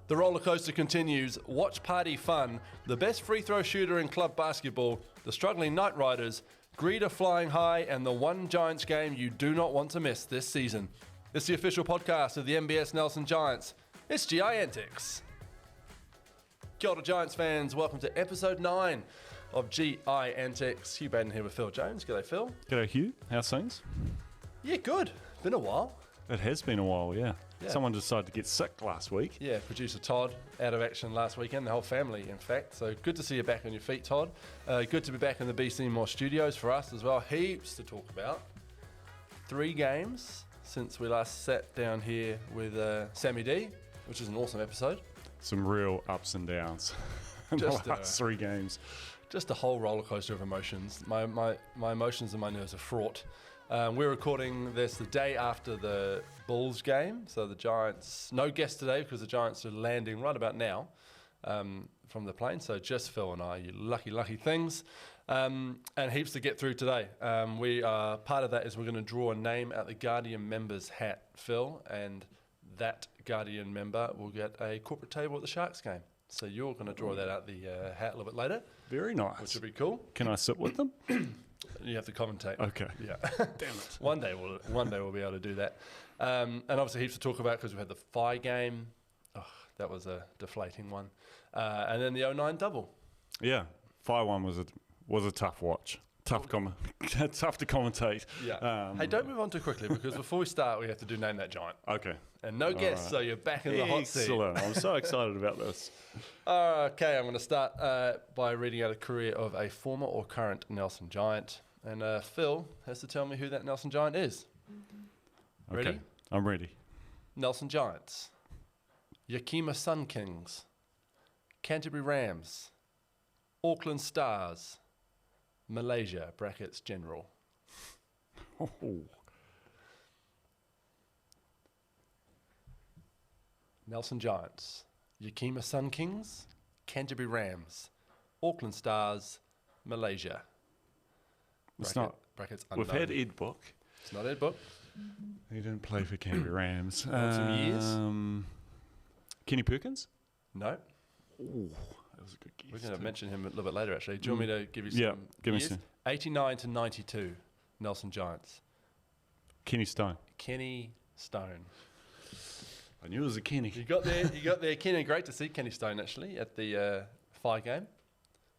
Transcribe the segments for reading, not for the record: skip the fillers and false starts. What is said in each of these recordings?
The roller coaster continues. Watch party fun. The best free throw shooter in club basketball. The struggling Knight Riders. Greed flying high, and the one Giants game you do not want to miss this season. It's the official podcast of the NBS Nelson Giants. It's G.I.Antics. Kia ora Giants fans, welcome to episode 9 of G.I.Antics. Hugh Baden here with Phill Jones. G'day Phill. G'day Hugh, how's things? Yeah, good. Been a while. It has been a while, yeah. Someone decided to get sick last week. Yeah, producer Todd out of action last weekend, the whole family in fact. So good to see you back on your feet, Todd. Good to be back in the BeSeenMore studios for us as well. Heaps to talk about. 3 games since we last sat down here with Sammy D, which is an awesome episode. Some real ups and downs in the last 3 games. Just a whole roller coaster of emotions. My emotions and my nerves are fraught. We're recording this the day after the Bulls game, so the Giants, no guest today because the Giants are landing right about now from the plane, so just Phill and I, you lucky things, and heaps to get through today. We are, part of that is we're going to draw a name out the Guardian member's hat, Phill, and that Guardian member will get a corporate table at the Sharks game. So you're going to draw that out the hat a little bit later. Very nice. Which will be cool. Can I sit with them? You have to commentate. Okay. Yeah. Damn it. One day we'll be able to do that. And obviously heaps to talk about because we had the Phi game. Oh, that was a deflating one. And then the 09 double. Yeah. Phi one was a tough watch. Tough to commentate. Yeah. Hey, don't move on too quickly because before we start, we have to do Name That Giant. Okay. And no guests, so you're back in the hot seat. Excellent. I'm so excited about this. Okay, I'm going to start by reading out a career of a former or current Nelson Giant. And Phill has to tell me who that Nelson Giant is. Ready? Okay, I'm ready. Nelson Giants. Yakima Sun Kings. Canterbury Rams. Auckland Stars. Malaysia, brackets general. Oh. Nelson Giants, Yakima Sun Kings, Canterbury Rams, Auckland Stars, Malaysia. Brackets unknown. We've had Ed Book. It's not Ed Book. He didn't play for Canterbury Rams. Some years. Kenny Perkins? No. Oh, that was a good guess. We're going to mention him a little bit later, actually. Do you want me to give you some give years? me some. 89 to 92, Nelson Giants. Kenny Stone. Kenny Stone. I knew it was a Kenny. You got there, Kenny. Great to see Kenny Stone, actually, at the Phi game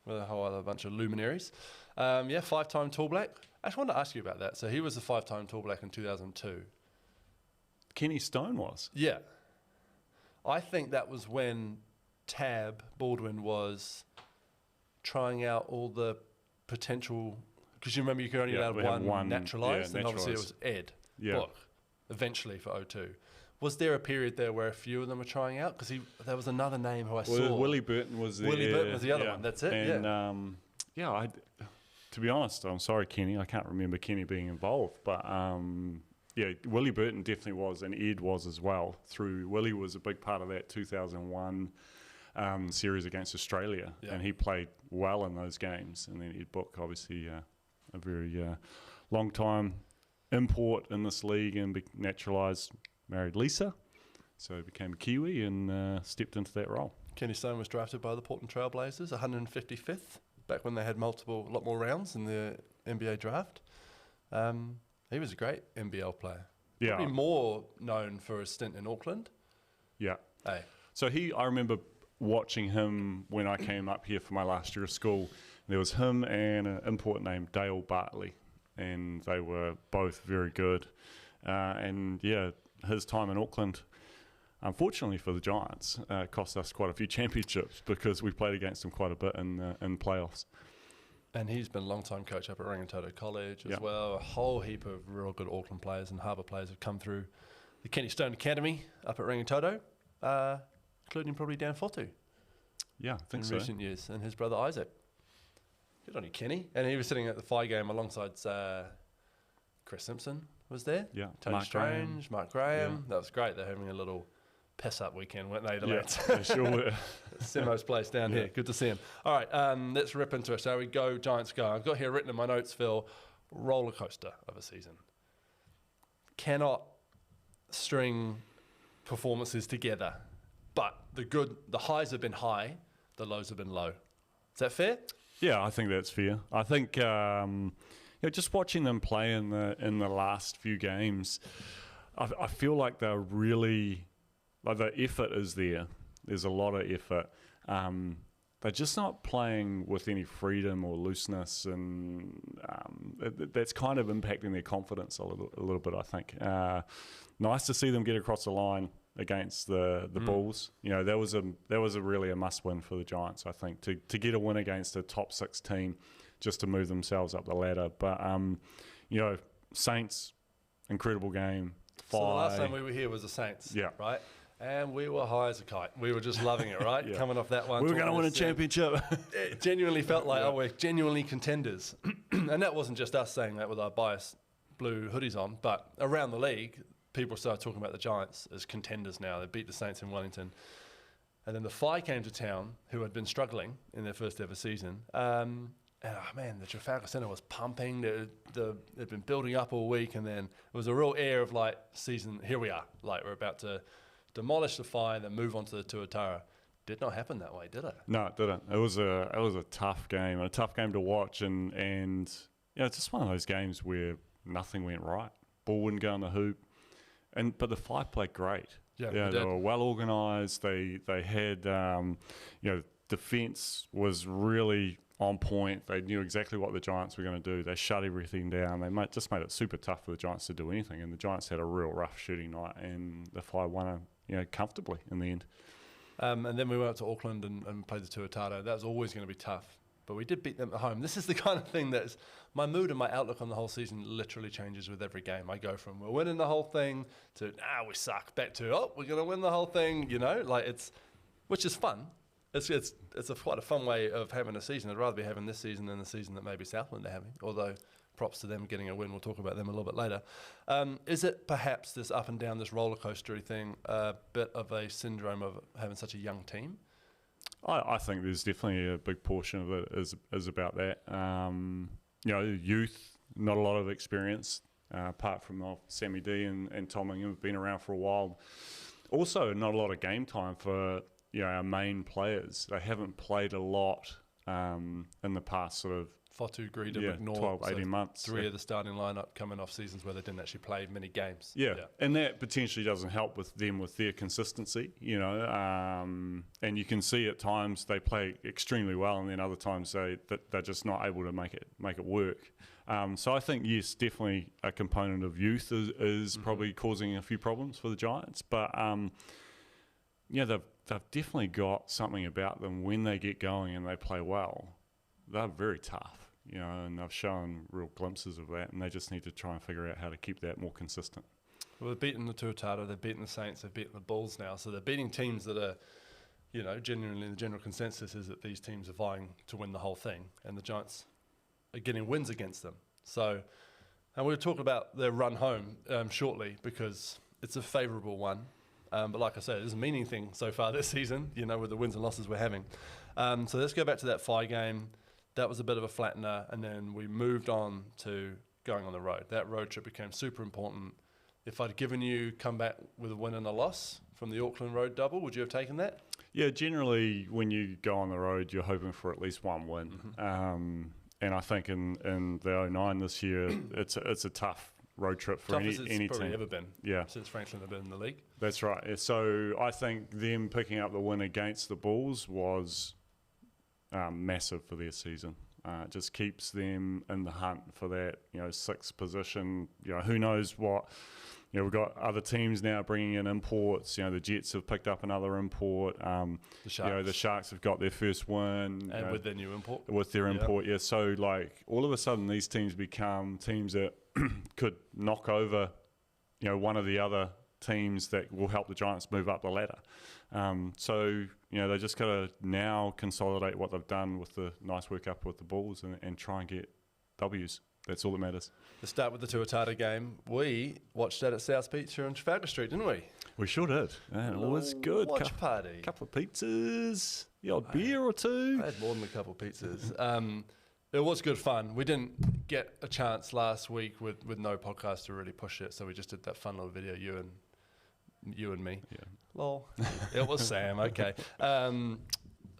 with a whole other bunch of luminaries. 5-time Tall Black. I just wanted to ask you about that. So he was the 5-time Tall Black in 2002. Kenny Stone was? Yeah. I think that was when Tab Baldwin was trying out all the potential, because you remember you could only have one naturalised, and obviously it was Ed Book eventually for 02. Was there a period there where a few of them were trying out? Because there was another name who I saw. Willie Burton was there. Willie Burton was the other one. That's it. And, to be honest, I'm sorry, Kenny. I can't remember Kenny being involved, but Willie Burton definitely was, and Ed was as well. Willie was a big part of that 2001 series against Australia, and he played well in those games. And then Ed Book, obviously a very long time import in this league and naturalised, married Lisa, so he became a Kiwi and stepped into that role. Kenny Stone was drafted by the Portland Trail Blazers, 155th, back when they had a lot more rounds in the NBA draft. He was a great NBL player. Yeah. Probably more known for a stint in Auckland. Yeah. Hey. So I remember watching him when I came up here for my last year of school. There was him and an import named Dale Bartley, and they were both very good. His time in Auckland, unfortunately for the Giants, cost us quite a few championships because we played against them quite a bit in playoffs. And he's been a long-time coach up at Rangitoto College as well. A whole heap of real good Auckland players and Harbour players have come through the Kenny Stone Academy up at Rangitoto, including probably Dan Fotu. Yeah, I think in so. recent years, and his brother Isaac. Good on you, Kenny. And he was sitting at the Phi game alongside Chris Simpson was there. Yeah. Tony Strange, Mark Graham. Yeah. That was great. They're having a little piss-up weekend, weren't they, the lads? They sure were. Simo's place down here. Good to see him. All right, let's rip into it. Shall we go, Giants go? I've got here written in my notes, Phill, roller coaster of a season. Cannot string performances together, but the highs have been high, the lows have been low. Is that fair? Yeah, I think that's fair. I think just watching them play in the last few games, I feel like they're really the effort is there. There's a lot of effort. They're just not playing with any freedom or looseness, and that's kind of impacting their confidence a little bit, I think. Nice to see them get across the line against the Bulls. That was a really a must-win for the Giants, I think, to get a win against a top 6 team just to move themselves up the ladder. But, Saints, incredible game. So the last time we were here was the Saints, right? And we were high as a kite. We were just loving it, right? Yeah. Coming off that one. We were going to win a championship. It genuinely felt like, we're genuinely contenders. And that wasn't just us saying that with our biased blue hoodies on, but around the league, people started talking about the Giants as contenders now. They beat the Saints in Wellington. And then the Phi came to town, who had been struggling in their first ever season. And, the Trafalgar Centre was pumping. They'd been building up all week, and then it was a real air of, season, here we are. We're about to demolish the Phi and then move on to the Tuatara. Did not happen that way, did it? No, it didn't. It was a tough game, a tough game to watch, and it's just one of those games where nothing went right. Ball wouldn't go in the hoop, but the Phi played great. Yeah, they were well organised. They had defence was really on point. They knew exactly what the Giants were going to do. They shut everything down. They just made it super tough for the Giants to do anything, and the Giants had a real rough shooting night, and the Phi won comfortably in the end. And then we went up to Auckland and played the Tuatara. That was always going to be tough, but we did beat them at home. This is the kind of thing that my mood and my outlook on the whole season literally changes with every game. I go from we're winning the whole thing to we suck, back to we're going to win the whole thing. Which is fun. It's quite a fun way of having a season. I'd rather be having this season than the season that maybe Southland are having, although props to them getting a win. We'll talk about them a little bit later. Is it perhaps this up and down, this roller coastery thing, a bit of a syndrome of having such a young team? I think there's definitely a big portion of it is about that. Youth, not a lot of experience, apart from Sammy D and Tom Ingham have been around for a while. Also, not a lot of game time for our main players. They haven't played a lot in the past sort of Fotu, Greeda, McNaught, 12, 18 months. Three of the starting lineup coming off seasons where they didn't actually play many games. Yeah, and that potentially doesn't help with their consistency, and you can see at times they play extremely well, and then other times they're just not able to make it work. So I think, yes, definitely a component of youth is probably causing a few problems for the Giants, but they've definitely got something about them when they get going and they play well. They're very tough. And they've shown real glimpses of that, and they just need to try and figure out how to keep that more consistent. Well, they've beaten the Tuatara, they've beaten the Saints, they've beaten the Bulls now, so they're beating teams that are, genuinely the general consensus is that these teams are vying to win the whole thing, and the Giants are getting wins against them. So, and we'll talk about their run home shortly, because it's a favourable one. But like I said, it's a meaning thing so far this season, with the wins and losses we're having. So let's go back to that Phi game. That was a bit of a flattener, and then we moved on to going on the road. That road trip became super important. If I'd given you come back with a win and a loss from the Auckland road double, would you have taken that? Yeah, generally when you go on the road, you're hoping for at least one win. Mm-hmm. And I think in the 09 this year, it's a tough road trip for any team. Probably ever been. Yeah, since Franklin have been in the league. That's right. So I think them picking up the win against the Bulls was massive for their season. It just keeps them in the hunt for that, 6th position. Who knows what? We've got other teams now bringing in imports. The Jets have picked up another import. The Sharks. The Sharks have got their first win. And with their new import. With their import, yeah. So, all of a sudden, these teams become teams that could knock over, one of the other teams that will help the Giants move up the ladder. So, they just got to now consolidate what they've done with the nice work up with the Bulls and try and get W's. That's all that matters. To start with the Tuatara game, we watched that at South Pizza on Trafalgar Street, didn't we? We sure did. It was good. Watch party. Couple of pizzas, the odd beer or two. I had more than a couple of pizzas. It was good fun. We didn't get a chance last week with no podcast to really push it, so we just did that fun little video, you and you and me. Yeah. Lol. It was Sam. Okay.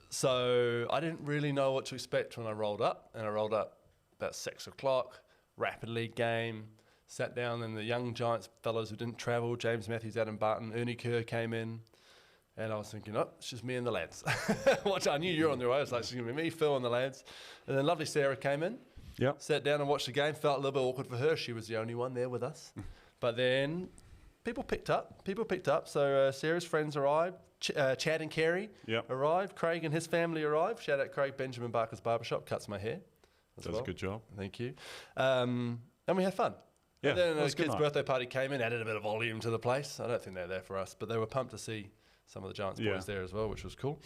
So I didn't really know what to expect when I rolled up, and I rolled up about 6 o'clock. Rapid League game. Sat down, and the young Giants fellows who didn't travel, James Matthews, Adam Barton, Ernie Kerr came in. And I was thinking, oh, it's just me and the lads. Which I knew you were on the way. I was like, it's going to be me, Phill, and the lads. And then lovely Sarah came in. Yep. Sat down and watched the game. Felt a little bit awkward for her. She was the only one there with us. But then people picked up. So Sarah's friends arrived. Chad and Kerry arrived. Craig and his family arrived. Shout out Craig, Benjamin Barker's Barbershop. Cuts my hair. Does a good job. Thank you. And we had fun. Yeah, and then it was a a good kid's night. birthday party came in, added a bit of volume to the place. I don't think they were there for us, but they were pumped to see some of the Giants boys there as well, which was cool.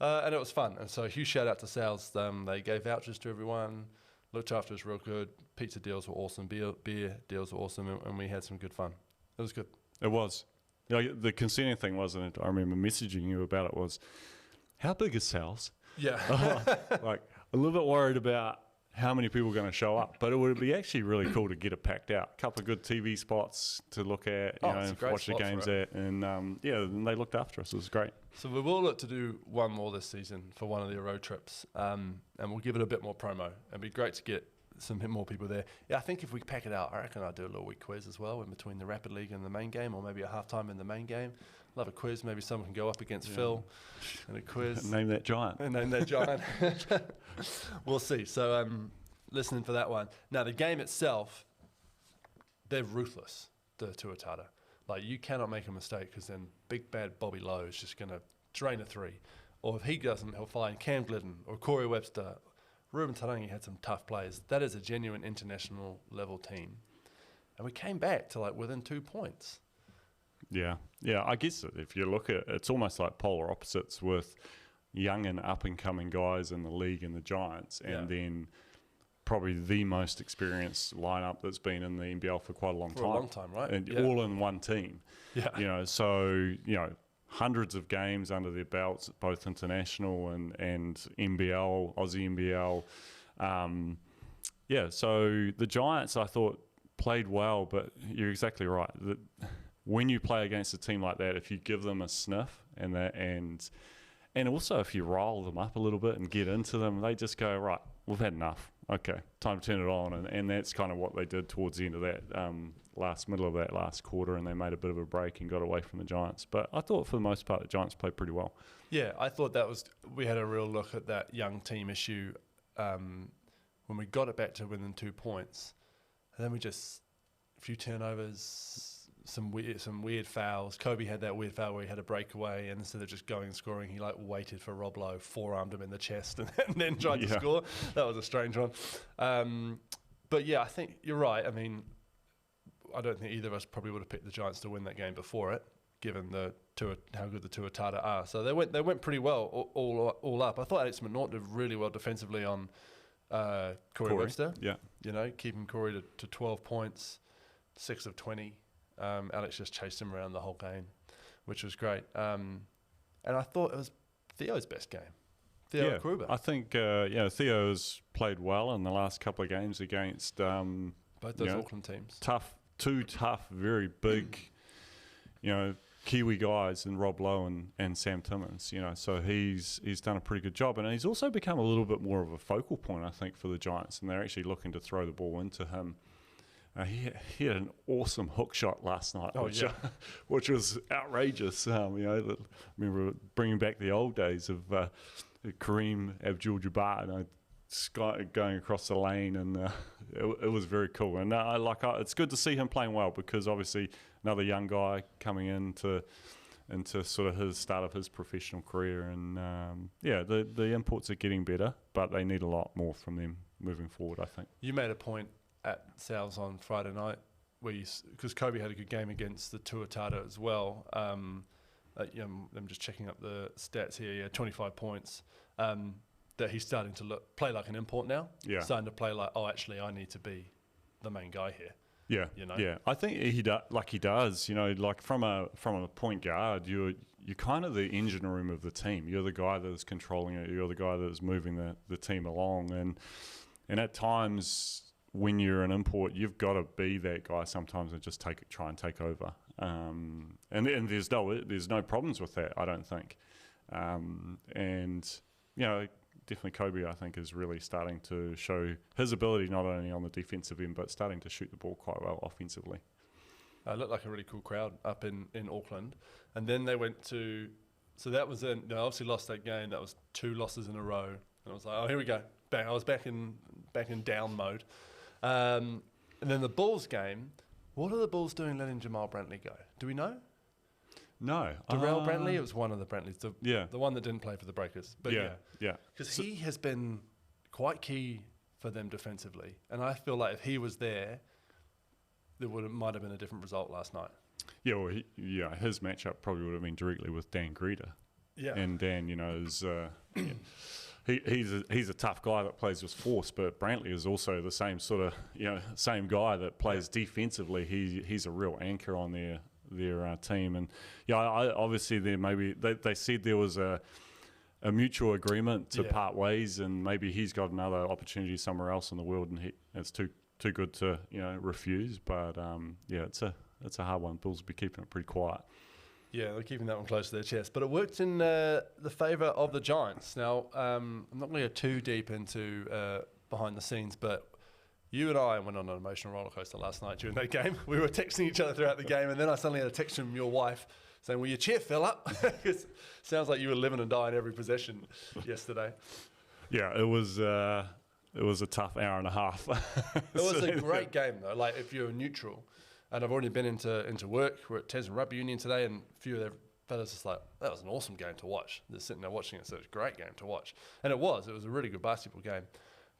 And it was fun. And so huge shout out to sales. They gave vouchers to everyone, looked after us real good. Pizza deals were awesome. Beer deals were awesome. And we had some good fun. It was good. It was. You know, the concerning thing wasn't it? I remember messaging you about it was, how big is sales? Yeah. Like a little bit worried about how many people are going to show up, but it would be actually really cool to get it packed out. A couple of good TV spots to look at, and watch the games at, and and they looked after us. It was great. So we will look to do one more this season for one of the road trips, and we'll give it a bit more promo. It'd be great to get some more people there. Yeah, I think if we pack it out, I reckon I'll do a little week quiz as well in between the Rapid League and the main game, or maybe a halftime in the main game. Love a quiz. Maybe someone can go up against Phill in a quiz. Name that giant. Name that giant. We'll see. So listening for that one. Now, the game itself, they're ruthless, the Tuatara. Like, you cannot make a mistake because then big bad Bobby Lowe is just going to drain a three. Or if he doesn't, he'll find Cam Glidden or Corey Webster. Ruben Tarangi had some tough players. That is a genuine international level team. And we came back to like within 2 points. Yeah. I guess if you look at it, it's almost like polar opposites with young and up-and-coming guys in the league and the Giants, and then probably the most experienced lineup that's been in the NBL for quite a long time. For a long time, right? And all in one team. Yeah. You know, so, hundreds of games under their belts, both international and NBL, Aussie NBL. So the Giants, I thought, played well, but you're exactly right. When you play against a team like that, if you give them a sniff and also if you roll them up a little bit and get into them, they just go, right, we've had enough. Okay, time to turn it on. And that's kind of what they did towards the end of that middle of that last quarter, and they made a bit of a break and got away from the Giants. But I thought for the most part the Giants played pretty well. Yeah, I thought we had a real look at that young team issue when we got it back to within 2 points. And then a few turnovers, some weird fouls. Kobe had that weird foul where he had a breakaway, and instead of just going and scoring, he waited for Rob Lowe, forearmed him in the chest, and then tried to score. That was a strange one. But yeah, I think you're right. I mean, I don't think either of us probably would have picked the Giants to win that game before it, given how good the Tuatara are. So they went pretty well all up. I thought Alex McNaught did really well defensively on Corey Webster. Yeah, keeping Corey to 12 points, 6 of 20. Alex just chased him around the whole game, which was great. And I thought it was Theo's best game. Theo Kruber. I think Theo's played well in the last couple of games against both those Auckland teams. Two tough, very big, Kiwi guys in Rob Lowe and Sam Timmins. So he's done a pretty good job, and he's also become a little bit more of a focal point, I think, for the Giants, and they're actually looking to throw the ball into him. He had an awesome hook shot last night, which was outrageous. I remember bringing back the old days of Kareem Abdul-Jabbar, going across the lane, and it was very cool. And it's good to see him playing well, because obviously another young guy coming into sort of his start of his professional career, and the imports are getting better, but they need a lot more from them moving forward, I think. You made a point at Sal's on Friday night, because Kobe had a good game against the Tuatara as well. I'm just checking up the stats here. Yeah, 25 points. That he's starting to play like an import now. Yeah, starting to play like, actually, I need to be the main guy here. Yeah, Yeah, I think he does. From a point guard, you're kind of the engine room of the team. You're the guy that is controlling it. You're the guy that is moving the team along, and at times, when you're an import, you've got to be that guy sometimes and just try and take over. And there's no problems with that, I don't think. And definitely Kobe, I think, is really starting to show his ability not only on the defensive end but starting to shoot the ball quite well offensively. It looked like a really cool crowd up in Auckland, and then they went to. So that was in. They obviously lost that game. That was 2 losses in a row, and I was like, oh, here we go. Bang! I was back in down mode. And then the Bulls game. What are the Bulls doing letting Jamal Brantley go? Do we know? No. Darrell Brantley? It was one of the Brantleys. The one that didn't play for the Breakers. But yeah. Because he has been quite key for them defensively. And I feel like if he was there, might have been a different result last night. Yeah, well, his matchup probably would have been directly with Dan Greta. Yeah. And Dan, is... He's a tough guy that plays with force, but Brantley is also the same sort of same guy that plays defensively. He's a real anchor on their team, and obviously they said there was a mutual agreement to part ways, and maybe he's got another opportunity somewhere else in the world, and it's too good to refuse. But it's a hard one. Bulls will be keeping it pretty quiet. Yeah, they're keeping that one close to their chest. But it worked in the favour of the Giants. Now, I'm not going to go too deep into behind the scenes, but you and I went on an emotional roller coaster last night during that game. We were texting each other throughout the game, and then I suddenly had a text from your wife saying, will you cheer Phill up? Because sounds like you were living and dying every possession yesterday. Yeah, it was a tough hour and a half. It was a great game, though. Like, if you're neutral... And I've already been into work. We're at Tasman Rugby Union today, and a few of their fellas just like, that was an awesome game to watch. They're sitting there watching it, so it's a great game to watch. And it was a really good basketball game.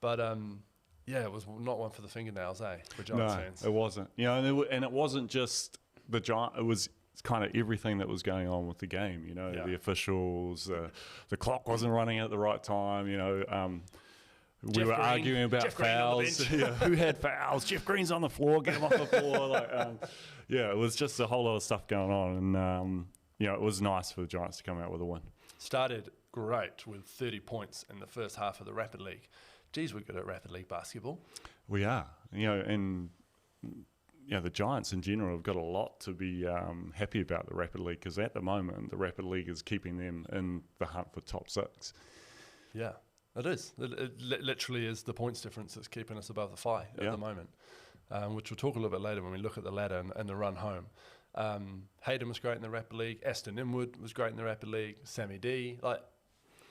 But, it was not one for the fingernails, for Giants fans. No, it wasn't. And it wasn't just the Giants. It was kind of everything that was going on with the game. The officials, the clock wasn't running at the right time, we were arguing about Jeff fouls. Who had fouls? Jeff Green's on the floor. Get him off the floor. It was just a whole lot of stuff going on, and it was nice for the Giants to come out with a win. Started great with 30 points in the first half of the Rapid League. Geez, we're good at Rapid League basketball. We are, and the Giants in general have got a lot to be happy about the Rapid League, because at the moment the Rapid League is keeping them in the hunt for top 6. Yeah. It is. It literally is the points difference that's keeping us above the fly at the moment, which we'll talk a little bit later when we look at the ladder and the run home. Hayden was great in the Rapid League. Aston Inwood was great in the Rapid League. Sammy D.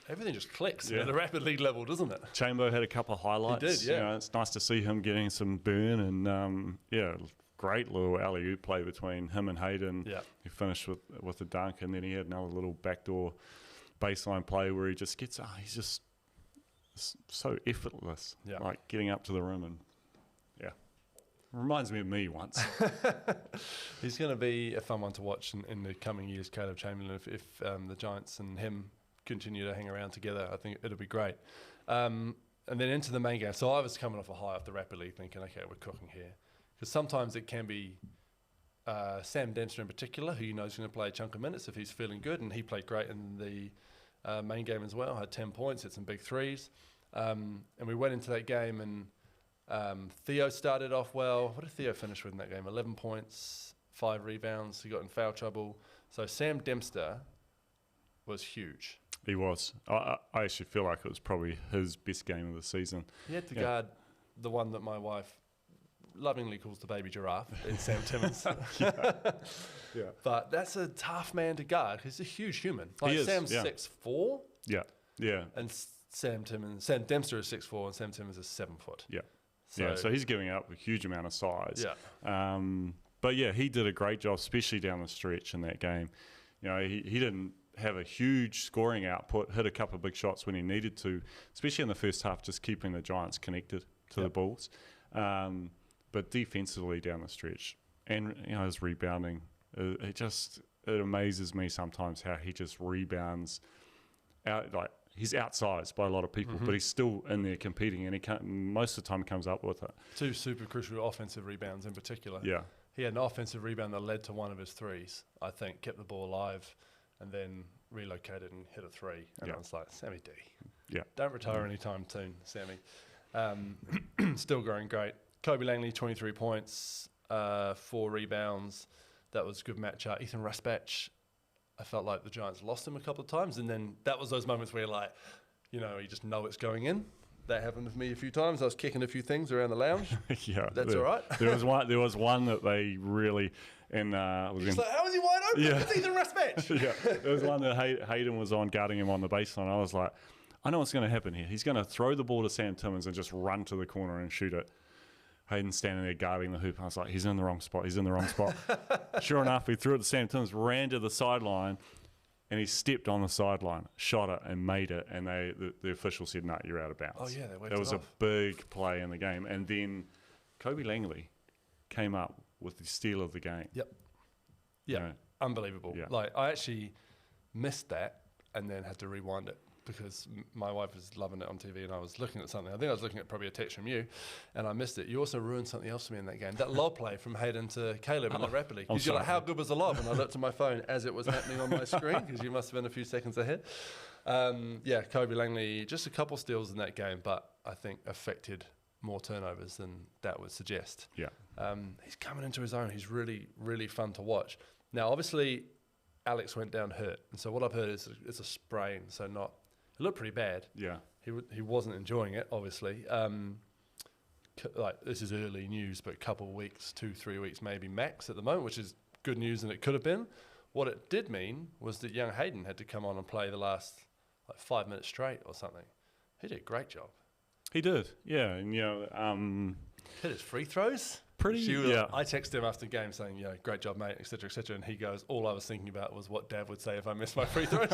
Everything just clicks at the Rapid League level, doesn't it? Chambo had a couple of highlights. He did, yeah. It's nice to see him getting some burn, and great little alley-oop play between him and Hayden. Yeah. He finished with a dunk, and then he had another little backdoor baseline play where he just gets, he's just so effortless, like getting up to the rim, and reminds me of me once. He's going to be a fun one to watch in the coming years, Caleb Chamberlain. If the Giants and him continue to hang around together, I think it'll be great. And then into the main game. So I was coming off a high off the Rapid League, thinking, okay, we're cooking here, because sometimes it can be Sam Dempster in particular, who is going to play a chunk of minutes if he's feeling good, and he played great in the main game as well. Had 10 points, hit some big threes, and we went into that game, and Theo started off well. What did Theo finish with in that game? 11 points, 5 rebounds. He got in foul trouble. So Sam Dempster was huge. He was. I actually feel like it was probably his best game of the season. He had to guard the one that my wife lovingly calls the baby giraffe, in Sam Timmins. Yeah. But that's a tough man to guard. He's a huge human. Like, he is, Sam's 6'4". Yeah. And Sam Dempster is 6'4", and Sam Timmins is 7 foot. Yeah. So he's giving up a huge amount of size. Yeah. But he did a great job, especially down the stretch in that game. He didn't have a huge scoring output, hit a couple of big shots when he needed to, especially in the first half, just keeping the Giants connected to the Bulls. But defensively down the stretch, and his rebounding, it amazes me sometimes how he just rebounds out. Like, he's outsized by a lot of people, but he's still in there competing, and most of the time comes up with it. 2 super crucial offensive rebounds in particular. Yeah. He had an offensive rebound that led to one of his threes, I think, kept the ball alive, and then relocated and hit a 3. And I was like, Sammy D. Yeah. Don't retire anytime soon, Sammy. Still going great. Kobe Langley, 23 points, 4 rebounds. That was a good matchup. Ethan Rusbatch, I felt like the Giants lost him a couple of times, and then that was those moments where you're like, you just know it's going in. That happened with me a few times. I was kicking a few things around the lounge. Yeah, that's all right. There was one that they really and he's like, how is he wide open? Yeah. It's Ethan Rusbatch. Yeah, there was one that Hayden was on guarding him on the baseline. I was like, I know what's going to happen here. He's going to throw the ball to Sam Timmons and just run to the corner and shoot it. Hayden standing there guarding the hoop. I was like, he's in the wrong spot. Sure enough, he threw it to Sam Timmons, ran to the sideline, and he stepped on the sideline, shot it, and made it. And the official said, "No, you're out of bounds." Oh yeah, they waved that was it a off. big play in the game. And then Kobe Langley came up with the steal of the game. Yep. Yeah, unbelievable. Yeah. Like, I actually missed that and then had to rewind it because my wife was loving it on TV and I was looking at something. I think I was looking at probably a text from you and I missed it. You also ruined something else for me in that game. That lob play from Hayden to Caleb in the rapidly. Because you're like, how good was the lob? And I looked at my phone as it was happening on my screen because you must have been a few seconds ahead. Kobe Langley, just a couple steals in that game, but I think affected more turnovers than that would suggest. Yeah. He's coming into his own. He's really, really fun to watch. Now, obviously, Alex went down hurt. And so what I've heard is it's a sprain, so it looked pretty bad. Yeah. He wasn't enjoying it, obviously. This is early news, but a couple of weeks, 2-3 weeks maybe max at the moment, which is good news and it could have been. What it did mean was that young Hayden had to come on and play the last 5 minutes straight or something. He did a great job. He did, yeah. And, hit his free throws. Yeah. I texted him after the game saying, great job, mate, etc., etc. And he goes, all I was thinking about was what Dad would say if I missed my free throws.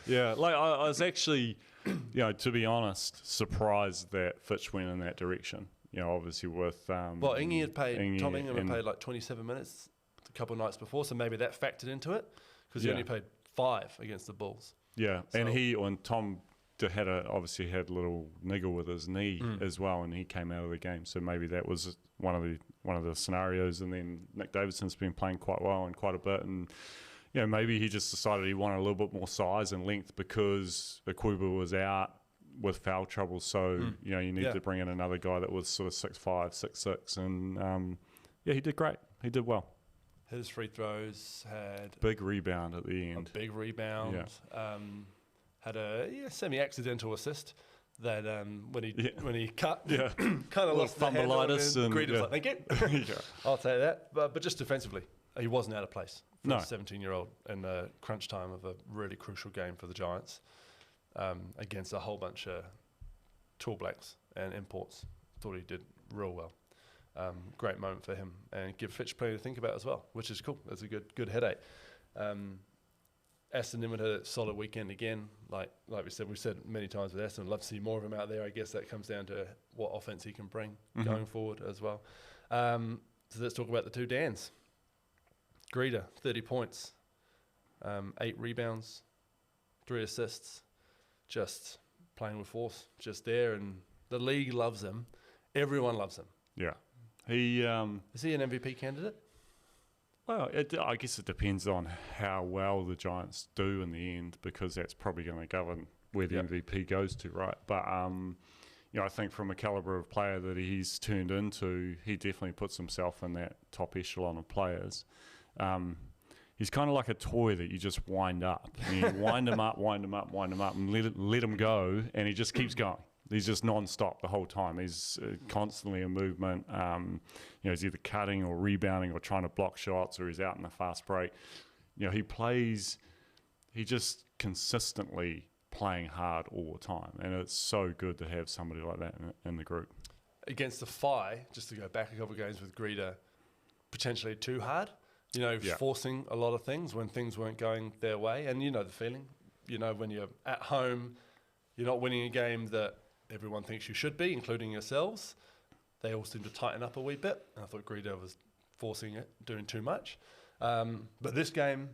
Yeah. Like, I was actually, to be honest, surprised that Fitch went in that direction. Obviously with... Tom Ingham had played like 27 minutes a couple of nights before, so maybe that factored into it, because he only played 5 against the Bulls. Yeah, so, and Tom... obviously had a little niggle with his knee as well, and he came out of the game. So maybe that was one of the scenarios. And then Nick Davidson's been playing quite well and quite a bit, and maybe he just decided he wanted a little bit more size and length because Akuba was out with foul trouble. So you need to bring in another guy that was sort of 6'5", 6'6", and he did great. He did well. Hit his free throws, had big rebound at the end. A big rebound. Yeah. Had a semi-accidental assist that when he cut, kind of lost the handle and Greed was like, thank you. I'll take that. But just defensively, he wasn't out of place for a 17-year-old in the crunch time of a really crucial game for the Giants against a whole bunch of tall blacks and imports. Thought he did real well. Great moment for him and give Fitch plenty to think about as well, which is cool. That's a good headache. Aston Nimitz had a solid weekend again. Like we've said many times with Aston, I'd love to see more of him out there. I guess that comes down to what offense he can bring going forward as well. So let's talk about the two Dans. Greeder, 30 points, 8 rebounds, 3 assists, just playing with force, just there. And the league loves him. Everyone loves him. Yeah. Is he an MVP candidate? Well, I guess it depends on how well the Giants do in the end, because that's probably going to govern where the MVP goes to, right? But, I think from a calibre of player that he's turned into, he definitely puts himself in that top echelon of players. He's kind of like a toy that you just wind up. And you wind him up, and let him go, and he just keeps going. He's just non-stop the whole time. He's constantly in movement. He's either cutting or rebounding or trying to block shots, or he's out in the fast break. He just consistently playing hard all the time. And it's so good to have somebody like that in the group. Against the Phi, just to go back a couple of games with Greeder, potentially too hard, forcing a lot of things when things weren't going their way. And the feeling, when you're at home, you're not winning a game that everyone thinks you should be, including yourselves. They all seem to tighten up a wee bit. And I thought Greeder was forcing it, doing too much. But this game,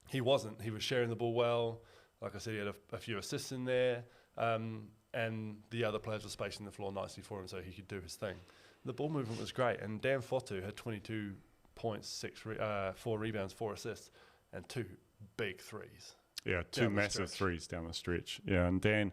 he wasn't. He was sharing the ball well. Like I said, he had a few assists in there. And the other players were spacing the floor nicely for him so he could do his thing. The ball movement was great. And Dan Fotu had 22 points, 4 rebounds, 4 assists, and 2 big threes. Yeah, 2 massive threes down the stretch. Yeah, and Dan...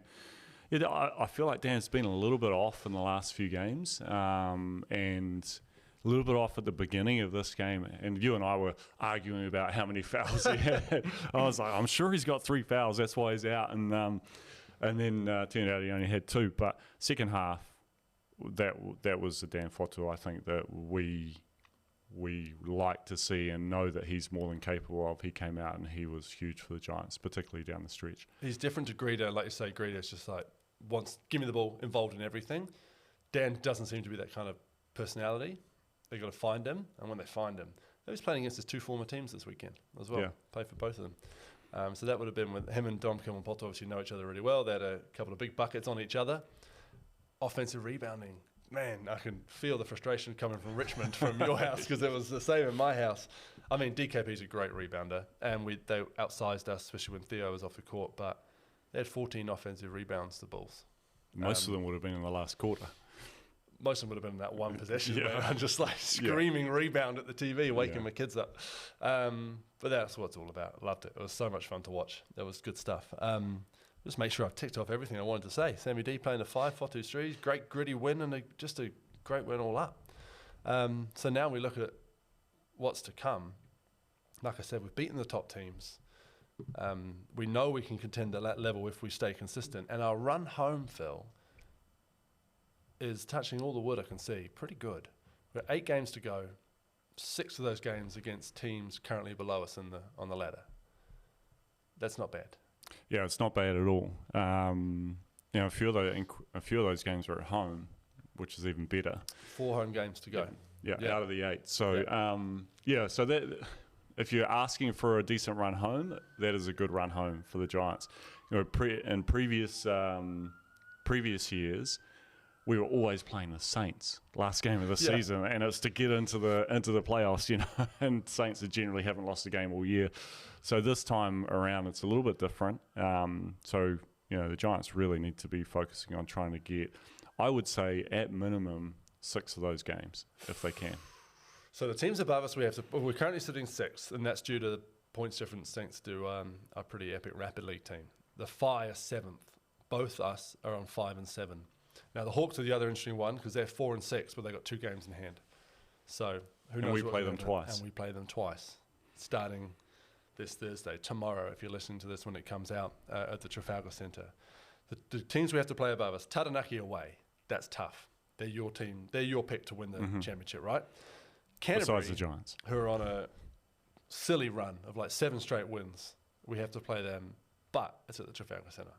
Yeah, I feel like Dan's been a little bit off in the last few games, and a little bit off at the beginning of this game. And you and I were arguing about how many fouls he had. I was like, I'm sure he's got 3 fouls. That's why he's out. And then turned out he only had 2. But second half, that was the Dan Fotu, I think, that we like to see and know that he's more than capable of. He came out and he was huge for the Giants, particularly down the stretch. He's different to Greeter. Like you say, Greeter's just like, give me the ball, involved in everything. Dan doesn't seem to be that kind of personality. They've got to find him, and when they find him, he was playing against his 2 former teams this weekend as well. Yeah. Played for both of them. So that would have been with him and Dom Kilman-Poto obviously know each other really well. They had a couple of big buckets on each other. Offensive rebounding. Man, I can feel the frustration coming from Richmond from your house because it was the same in my house. I mean, DKP's a great rebounder, and they outsized us, especially when Theo was off the court, but they had 14 offensive rebounds, the Bulls. Most of them would have been in the last quarter. Most of them would have been in that one possession where I'm just like screaming rebound at the TV, waking my kids up. But that's what it's all about. Loved it. It was so much fun to watch. That was good stuff. Just make sure I've ticked off everything I wanted to say. Sammy D playing the 5, Fotu 3s, great gritty win, and just a great win all up. So now we look at what's to come. Like I said, we've beaten the top teams. We know we can contend at that level if we stay consistent. And our run home, Phill, is touching all the wood I can see. Pretty good. We've got 8 games to go. 6 of those games against teams currently below us on the ladder. That's not bad. Yeah, it's not bad at all. A few of those games are at home, which is even better. 4 home games to go. Yeah, out of the 8. So so that if you're asking for a decent run home, that is a good run home for the Giants. In previous years, we were always playing the Saints last game of the season, and it's to get into the playoffs, and Saints generally haven't lost a game all year. So this time around, it's a little bit different. The Giants really need to be focusing on trying to get, I would say, at minimum, 6 of those games, if they can. So the teams above us, we're currently sitting 6th, and that's due to the points difference thanks to a pretty epic Rapid League team. The Fire 7th. Both us are on 5 and 7. Now, the Hawks are the other interesting one because they're 4 and 6, but they've got 2 games in hand. So who knows? And we play them twice. And we play them twice, starting this Thursday, tomorrow, if you're listening to this when it comes out at the Trafalgar Centre. The teams we have to play above us, Taranaki away, that's tough. They're your team. They're your pick to win the championship, right? Canterbury, besides the Giants, who are on a silly run of like 7 straight wins, we have to play them, but it's at the Trafalgar Centre.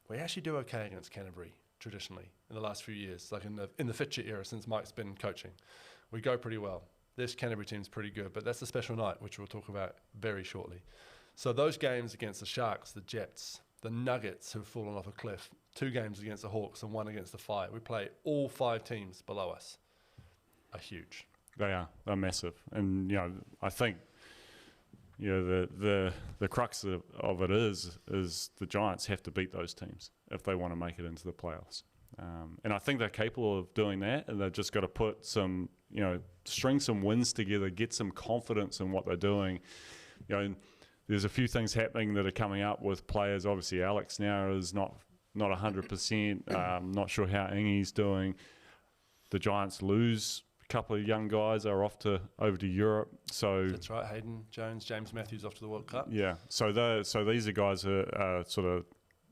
We actually do okay against Canterbury traditionally in the last few years, like in the Fitcher era since Mike's been coaching. We go pretty well. This Canterbury team's pretty good, but that's a special night, which we'll talk about very shortly. So those games against the Sharks, the Jets, the Nuggets who've fallen off a cliff, 2 games against the Hawks and 1 against the Fire. We play all 5 teams below us. Are huge. They're massive. And, I think, the crux of it is the Giants have to beat those teams if they want to make it into the playoffs. And I think they're capable of doing that, and they've just got to put some, string some wins together, get some confidence in what they're doing. There's a few things happening that are coming up with players. Obviously, Alex now is not 100%. Not sure how Ingy's doing. The Giants lose a couple of young guys, are off over to Europe. So that's right. Hayden Jones, James Matthews off to the World Cup. Yeah. So these are guys who are sort of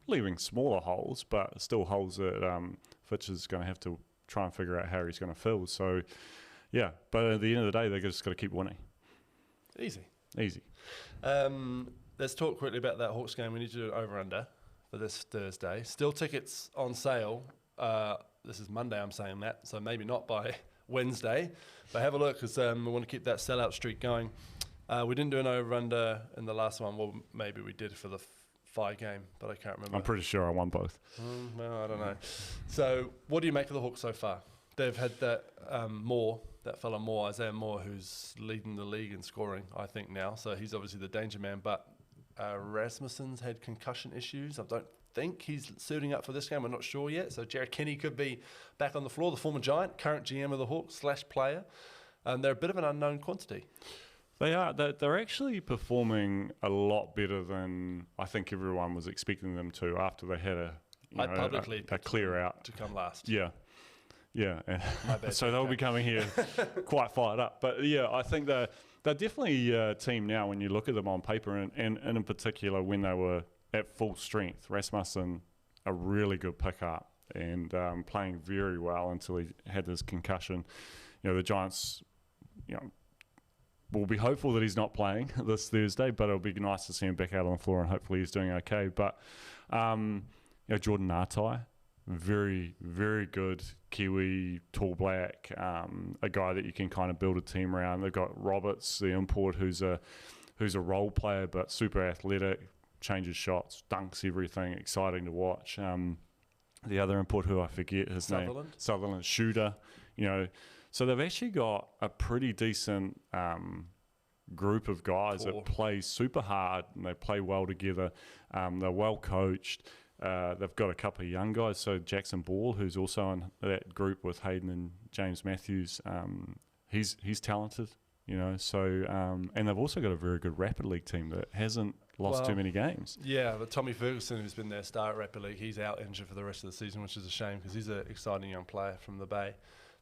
leaving smaller holes, but still holes that Fitch is going to have to try and figure out how he's going to fill. So, yeah. But at the end of the day, they've just got to keep winning. Easy. Let's talk quickly about that Hawks game. We need to do an over-under for this Thursday. Still tickets on sale. This is Monday, I'm saying that, so maybe not by Wednesday. But have a look because we want to keep that sellout streak going. We didn't do an over-under in the last one. Well, maybe we did for the Fire game, but I can't remember. I'm pretty sure I won both. Well, I don't know. So what do you make of the Hawks so far? They've had that fella Moore, Isaiah Moore, who's leading the league in scoring, I think, now. So he's obviously the danger man. But Rasmussen's had concussion issues. I don't think he's suiting up for this game. We're not sure yet. So Jared Kenny could be back on the floor, the former Giant, current GM of the Hawks / player. They're a bit of an unknown quantity. They are. They're actually performing a lot better than I think everyone was expecting them to after they had I'd publicly a clear out to come last. Yeah. My bad, So they'll be coming here quite fired up. But yeah, I think they're definitely a team now when you look at them on paper, and in particular when they were at full strength. Rasmussen, a really good pickup and playing very well until he had his concussion. The Giants, we'll be hopeful that he's not playing this Thursday, but it'll be nice to see him back out on the floor, and hopefully he's doing okay. But Jordan Ngatai, very, very good Kiwi, tall black, a guy that you can kind of build a team around. They've got Roberts, the import, who's a role player but super athletic, changes shots, dunks everything, exciting to watch. The other import, who I forget his name, Sutherland, shooter. So they've actually got a pretty decent group of guys that play super hard and they play well together. They're well coached. They've got a couple of young guys. So Jackson Ball, who's also in that group with Hayden and James Matthews, he's talented. So and they've also got a very good Rapid League team that hasn't lost too many games. Yeah, but Tommy Ferguson, who's been their star at Rapid League, he's out injured for the rest of the season, which is a shame because he's an exciting young player from the Bay.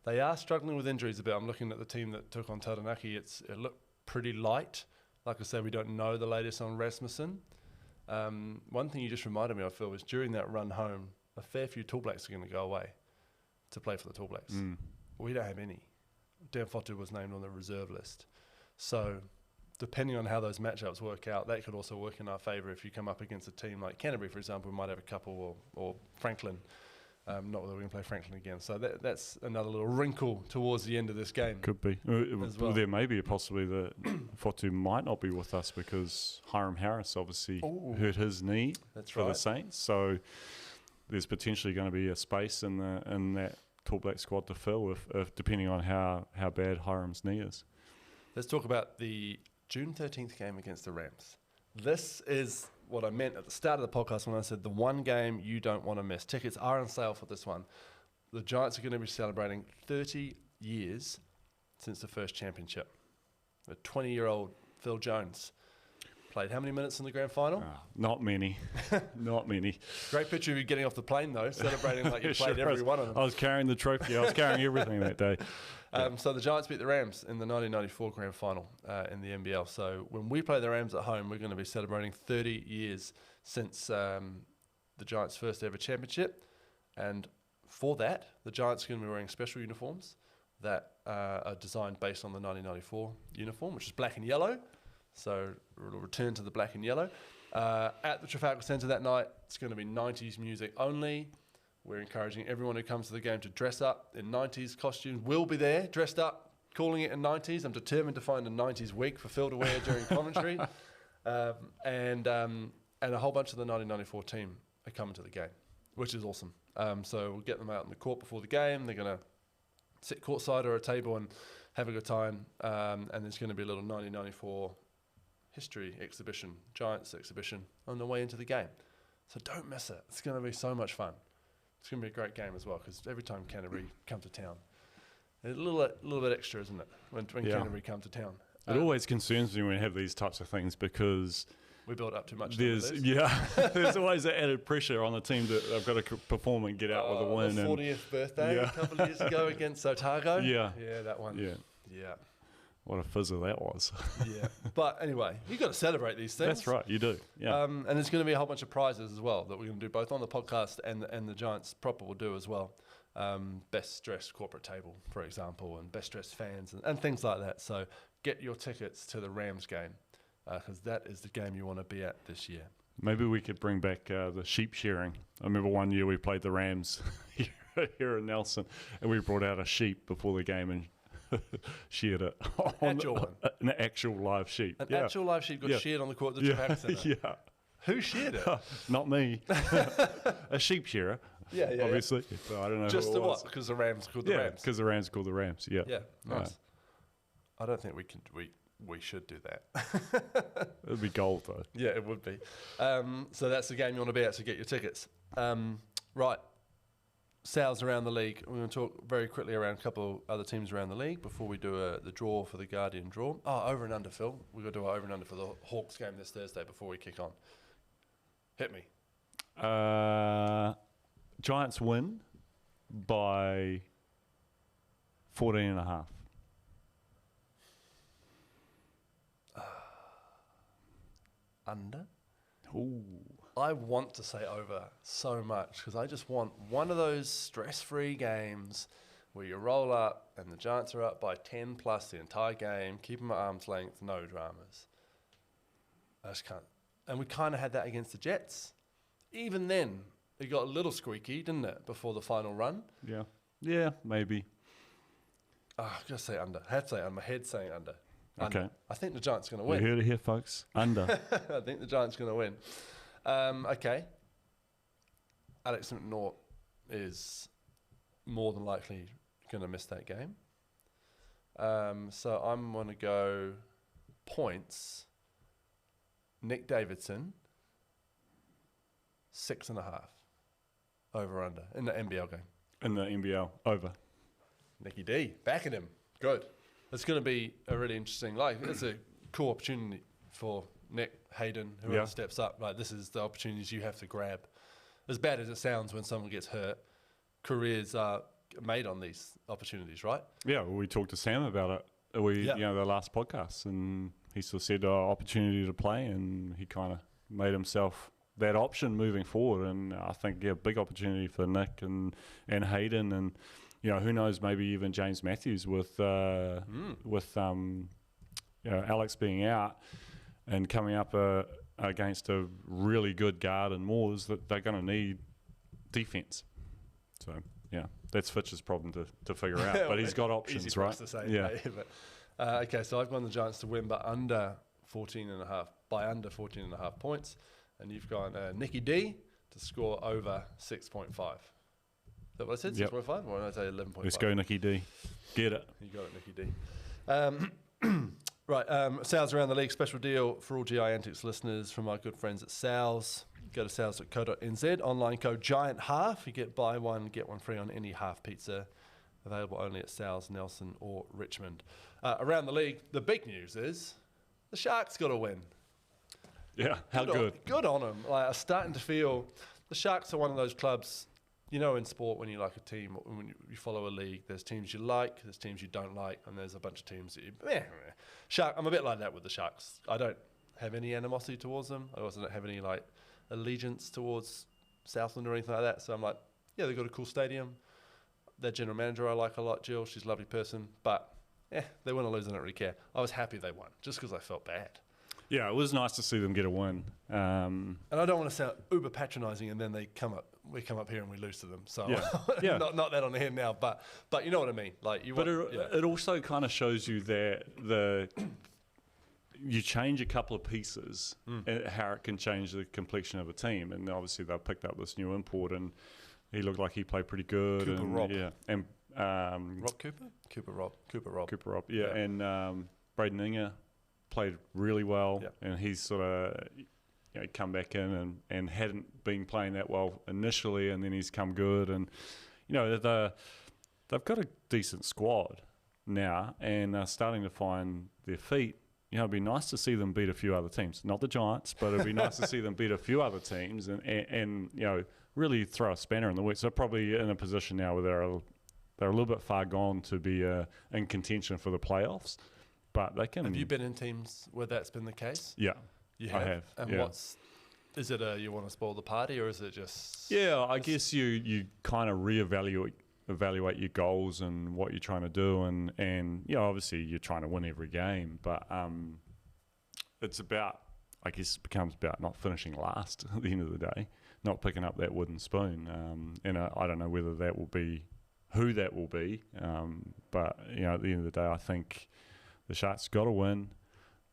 They are struggling with injuries a bit. I'm looking at the team that took on Taranaki. It looked pretty light. Like I said, we don't know the latest on Rasmussen. One thing you just reminded me of, Phil, was during that run home, a fair few Tall Blacks are going to go away to play for the Tall Blacks. We don't have any. Dan Fotu was named on the reserve list. So depending on how those matchups work out, that could also work in our favour if you come up against a team like Canterbury, for example. We might have a couple, or Franklin. Not whether we can play Franklin again. So that's another little wrinkle towards the end of this game. Could be. Well, there may be a possibility that Fotu might not be with us because Hiram Harris obviously hurt his knee for the Saints. So there's potentially going to be a space in that Tall Black squad to fill if depending on how bad Hiram's knee is. Let's talk about the June 13th game against the Rams. This is what I meant at the start of the podcast when I said the one game you don't want to miss. Tickets are on sale for this one. The Giants are going to be celebrating 30 years since the first championship. A 20-year-old Phill Jones played how many minutes in the grand final? Not many. Not many. Great picture of you getting off the plane, though, celebrating like you played every one of them. I was carrying the trophy. I was carrying everything that day. So the Giants beat the Rams in the 1994 grand final in the NBL. So when we play the Rams at home, we're going to be celebrating 30 years since the Giants' first ever championship. And for that, the Giants are going to be wearing special uniforms that are designed based on the 1994 uniform, which is black and yellow. So we'll return to the black and yellow. At the Trafalgar Centre that night, it's going to be 90s music only. We're encouraging everyone who comes to the game to dress up in 90s costumes. We'll be there, dressed up, calling it in 90s. I'm determined to find a 90s wig for Phill to wear during commentary. And a whole bunch of the 1994 team are coming to the game, which is awesome. So we'll get them out in the court before the game. They're going to sit courtside or a table and have a good time. And there's going to be a little 1994 history exhibition, Giants exhibition on the way into the game. So don't miss it. It's going to be so much fun. It's going to be a great game as well because every time Canterbury come to town, a little bit extra, isn't it, when Canterbury come to town? It always concerns me when we have these types of things because we build up too much. There's always that added pressure on the team that they've got to perform and get out with a win. The 40th birthday a couple of years ago against Otago. Yeah, that one. Yeah. What a fizzle that was. Yeah. But anyway, you've got to celebrate these things. That's right, you do. Yeah. And there's going to be a whole bunch of prizes as well that we're going to do both on the podcast and the Giants proper will do as well. Best dressed corporate table, for example, and best dressed fans and things like that. So get your tickets to the Rams game because that is the game you want to be at this year. Maybe we could bring back the sheep shearing. I remember one year we played the Rams here in Nelson and we brought out a sheep before the game and sheared it. An actual live sheep. An actual live sheep got sheared on the court at the Trafalgar Centre. Yeah. Who sheared it? Not me. A sheep shearer. Yeah. Obviously. So I don't know. Just what? Because the Rams called the Rams. Because the Rams called the Rams. Yeah. Yeah. Nice. I don't think we should do that. It'd be gold though. Yeah, it would be. So that's the game you want to be at to get your tickets. Right. Sales around the league. We're going to talk very quickly around a couple other teams around the league before we do the draw for the Guardian draw. Over and under, Phil. We've got to do our over and under for the Hawks game this Thursday before we kick on. Hit me. Giants win by 14.5. Under? Ooh. I want to say over so much because I just want one of those stress-free games where you roll up and the Giants are up by 10 plus the entire game, keep them at arm's length, no dramas. I just can't. And we kind of had that against the Jets. Even then, it got a little squeaky, didn't it, before the final run? Yeah. Yeah, maybe. Oh, I've got to say under. I have to say under. My head's saying under. Okay. I think the Giants are going to You win. heard it here, folks. Under. I think the Giants are going to win. Okay. Alex McNaught is more than likely going to miss that game. So I'm going to go points. Nick Davidson, 6.5. Over under in the NBL game. In the NBL, over. Nicky D, backing him. Good. It's going to be a really interesting, it's a cool opportunity for Nick, Hayden, whoever steps up. This is the opportunities you have to grab. As bad as it sounds when someone gets hurt, careers are made on these opportunities, right? Yeah, well, we talked to Sam about it. The last podcast, and he sort of said opportunity to play, and he kind of made himself that option moving forward. And I think big opportunity for Nick and Hayden, and who knows, maybe even James Matthews with Alex being out and coming up against a really good guard and Moores, that they're going to need defense. So that's Fitch's problem to figure out, but he's got options, easy for right? us to say, yeah. Okay, so I've gone the Giants to win, but under 14.5 by under 14.5 points, and you've gone Nicky D to score over 6.5. Is that what I said? 6.5? Or did I say 11.5? Let's go, Nicky D. Get it. You got it, Nicky D. Right, Sales Around the League special deal for all G.I.Antics listeners from our good friends at Sales. Go to sales.co.nz, online code GIANT1/2. You get buy one, get one free on any half pizza. Available only at Sales, Nelson or Richmond. Around the league, the big news is the Sharks got to win. Yeah, how good. Good on them. I'm starting to feel the Sharks are one of those clubs, in sport when you like a team, when you follow a league, there's teams you like, there's teams you don't like, and there's a bunch of teams that I'm a bit like that with the Sharks. I don't have any animosity towards them. I also don't have any allegiance towards Southland or anything like that. So I'm like, they've got a cool stadium. Their general manager I like a lot, Jill. She's a lovely person. But, they win or lose, I don't really care. I was happy they won, just because I felt bad. Yeah, it was nice to see them get a win. And I don't want to sound uber patronising, and then we come up here and we lose to them. So not that on the hand now, but you know what I mean. It also kind of shows you that you change a couple of pieces, and how it can change the complexion of a team. And obviously they've picked up this new import, and he looked like he played pretty good. Cooper Rob. Yeah, and Rob Cooper? Cooper Rob. Yeah, and Braden Inger played really well, and he's sort of come back in and hadn't been playing that well initially, and then he's come good, and they've got a decent squad now, and they're starting to find their feet. It'd be nice to see them beat a few other teams, not the Giants, but it'd be nice to see them beat a few other teams, and really throw a spanner in the works. They're probably in a position now where they're a little bit far gone to be in contention for the playoffs. But they can. Have you been in teams where that's been the case? Yeah, you have. I have. And is it you want to spoil the party, or is it just? Yeah, I guess you kind of evaluate your goals and what you're trying to do, and obviously you're trying to win every game, but it's about, I guess, becomes about not finishing last at the end of the day, not picking up that wooden spoon, and I don't know whether that will be who that will be, but at the end of the day, I think the Sharks got to win.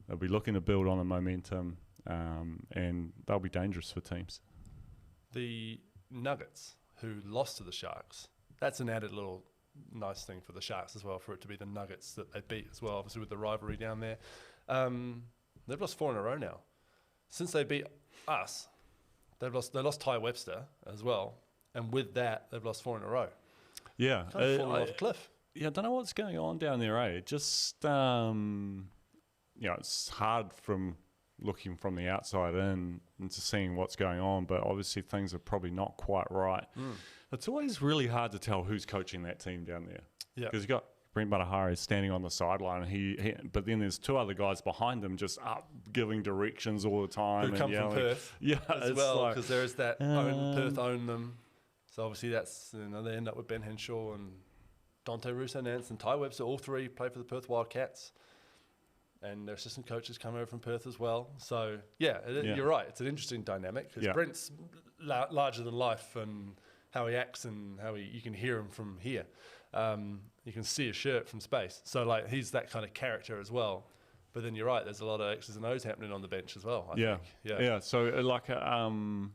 They'll be looking to build on the momentum, and they'll be dangerous for teams. The Nuggets, who lost to the Sharks, that's an added little nice thing for the Sharks as well, for it to be the Nuggets that they beat as well, obviously with the rivalry down there. They've lost 4 in a row now. Since they beat us, they lost Ty Webster as well, and with that, they've lost 4 in a row. Yeah. Kind of falling off a cliff. Yeah, I don't know what's going on down there, eh? Just, it's hard from, looking from the outside in into seeing what's going on, but obviously things are probably not quite right. It's always really hard to tell who's coaching that team down there. Yeah. Because you've got Brent Matahari standing on the sideline, and but then there's two other guys behind him just up giving directions all the time. Who come from Perth as well, because there is that Perth own them. So obviously that's, they end up with Ben Henshaw and Dante Russo-Nance and Ty Webster, all three play for the Perth Wildcats. And their assistant coaches come over from Perth as well. So, you're right. It's an interesting dynamic, because Brent's larger than life, and how he acts and how you can hear him from here. You can see his shirt from space. So, like, he's that kind of character as well. But then you're right, there's a lot of X's and O's happening on the bench as well, I think. Yeah. So, like, I mean,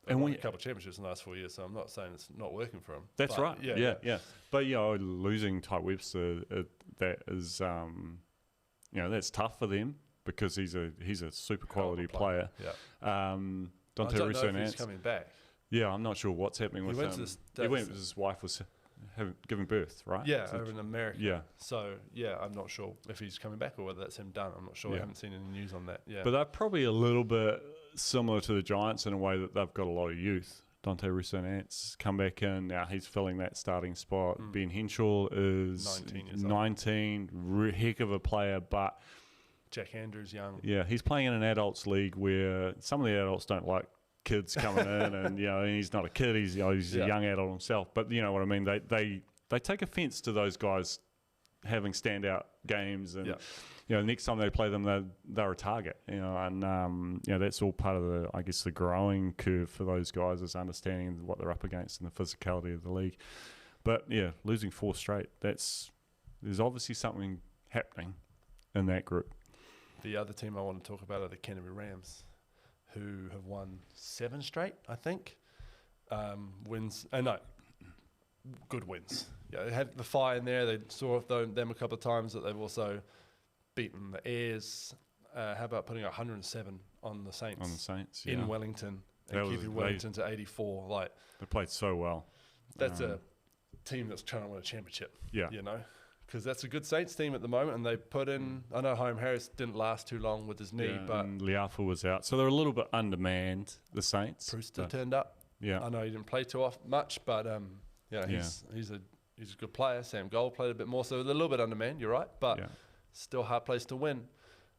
and won a couple of championships in the last 4 years, so I'm not saying it's not working for him. That's right. Yeah. But, losing Ty Webster, that is, that's tough for them, because he's a super quality player. Yeah. Dante I don't know if Russo-Nance. he's coming back. Yeah, I'm not sure what's happening with him. He went because his wife was giving birth, right? Yeah, over in America. Yeah. So, I'm not sure if he's coming back or whether that's him done. I'm not sure. I haven't seen any news on that. Yeah. But they're probably a little bit similar to the Giants in a way that they've got a lot of youth. Dante Russo-Nance come back in. Now he's filling that starting spot. Ben Henshaw is 19, heck of a player, but Jack Andrews young. Yeah, he's playing in an adults league where some of the adults don't like kids coming in, and he's not a kid. He's a young adult himself. But you know what I mean. They take offence to those guys having standout games, and next time they play them, they're a target. And that's all part of the growing curve for those guys, is understanding what they're up against and the physicality of the league. But losing 4 straight, there's obviously something happening in that group. The other team I want to talk about are the Canterbury Rams, who have won 7 straight, I think. Wins. Good wins. Yeah, they had the fire in there. They saw them a couple of times, that they've also beaten the Airs. How about putting 107 on the Saints? In Wellington, and keeping Wellington to 84. They played so well. That's a team that's trying to win a championship. Yeah. Because that's a good Saints team at the moment, and they put in. I know Home Harris didn't last too long with his knee, but Liafu was out, so they're a little bit undermanned. The Saints. Brewster turned up. Yeah, I know he didn't play too much, but he's a good player. Sam Gold played a bit more, so they're a little bit undermanned. You're right, but still hard place to win.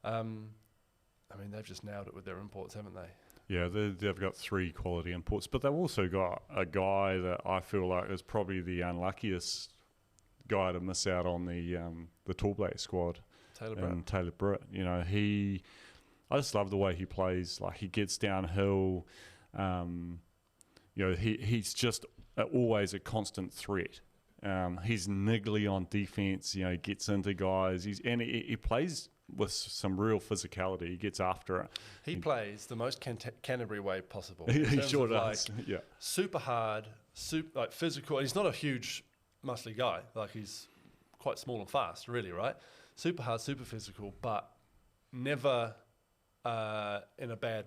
They've just nailed it with their imports, haven't they? Yeah, they've got 3 quality imports, but they've also got a guy that I feel like is probably the unluckiest guy to miss out on the Tall Black squad. Taylor Britt. I just love the way he plays. Like, he gets downhill. He's just always a constant threat. He's niggly on defense. He gets into guys. He plays with some real physicality. He gets after it. He plays the most Canterbury way possible. He sure does. Super hard, physical. He's not a huge, muscly guy. He's quite small and fast, really, right? Super hard, super physical, but never in a bad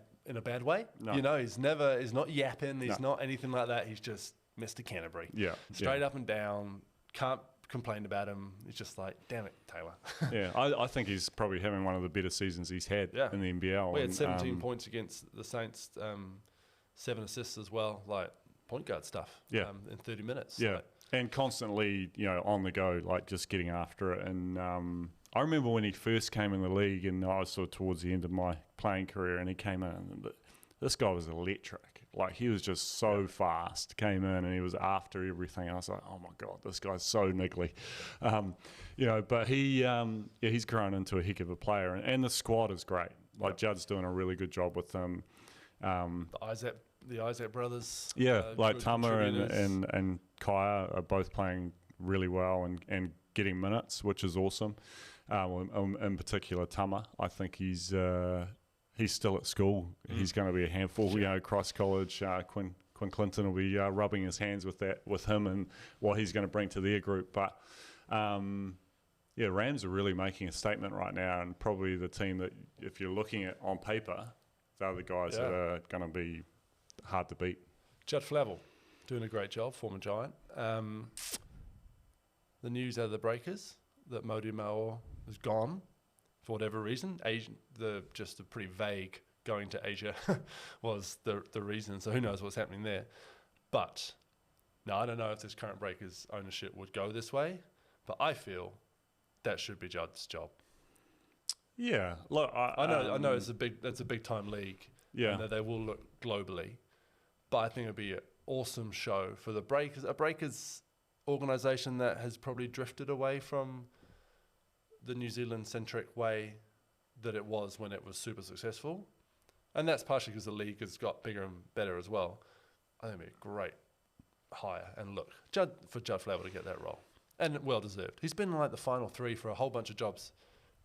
way. No. He's not yapping. He's not anything like that. He's just Mr. Canterbury. Yeah. Straight up and down. Can't complain about him. It's just like, damn it, Taylor. I think he's probably having one of the better seasons he's had in the NBL. We had 17 points against the Saints, 7 assists as well, point guard stuff in 30 minutes. Yeah, and constantly, on the go, just getting after it. And I remember when he first came in the league, and I was sort of towards the end of my playing career, and he came in, but this guy was electric. He was just so fast, came in, and he was after everything. I was like, oh my God, this guy's so niggly. But he's grown into a heck of a player, and the squad is great. Judd's doing a really good job with them. The Isaac brothers. Tama and Kaya are both playing really well and getting minutes, which is awesome. In particular, Tama, I think he's still at school. He's going to be a handful. Cross college. Quinn Clinton will be rubbing his hands with him and what he's going to bring to their group. But Rams are really making a statement right now, and probably the team that, if you're looking at on paper, they're the guys that are going to be hard to beat. Judd Flavel doing a great job, former Giant. The news out of the Breakers that Modi Maor is gone for whatever reason. Just a pretty vague going to Asia was the reason. So who knows what's happening there. But now I don't know if this current Breakers ownership would go this way, but I feel that should be Judd's job. Yeah, look, I know it's a big time league. Yeah, and that they will look globally, but I think it'd be an awesome show for the Breakers, a Breakers organisation that has probably drifted away from the New Zealand centric way that it was when it was super successful, and that's partially because the league has got bigger and better as well. I think it'd be a great hire, and look, Judd Flavell to get that role, and well deserved. He's been in like the final three for a whole bunch of jobs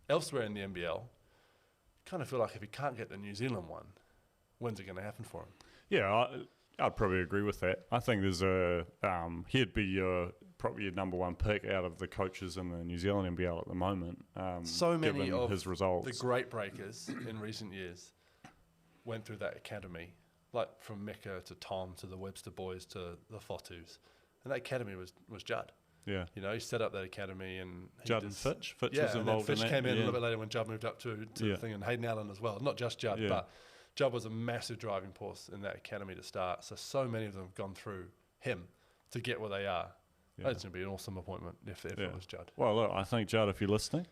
elsewhere in the NBL. Kind of feel like if he can't get the New Zealand one, when's it going to happen for him? Yeah, I'd probably agree with that. I think there's he'd be probably your number one pick out of the coaches in the New Zealand NBL at the moment. So many given of his results. The great Breakers in recent years went through that academy, like from Mecca to Tom to the Webster boys to the Fotus, and that academy was Judd. Yeah, you know, he set up that academy, and Judd and Fitch. Fitch was involved in that. Fitch came in a little bit later when Judd moved up to the thing, and Hayden Allen as well. Not just Judd, but Judd was a massive driving force in that academy to start. So many of them have gone through him to get where they are. Yeah. It's going to be an awesome appointment if it was Judd. Well, look, I think Judd, if you're listening,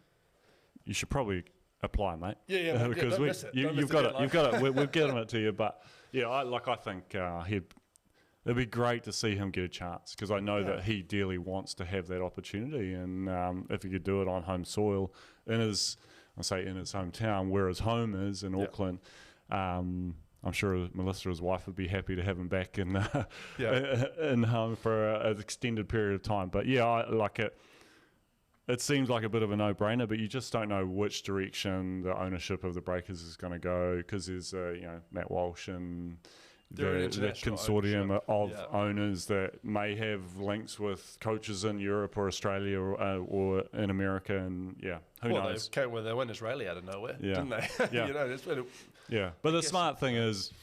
you should probably apply, mate. Yeah, because you've got it. We've given it to you, but I think it'd be great to see him get a chance, because I know that he dearly wants to have that opportunity, and if he could do it on home soil in his hometown, where his home is in Auckland. I'm sure Melissa, his wife, would be happy to have him back in home for an extended period of time. But I like it. It seems like a bit of a no-brainer, but you just don't know which direction the ownership of the Breakers is going to go, because there's Matt Walsh and the consortium of owners that may have links with coaches in Europe or Australia or in America, and who knows? They went Israeli out of nowhere, didn't they? Yeah, but the smart thing is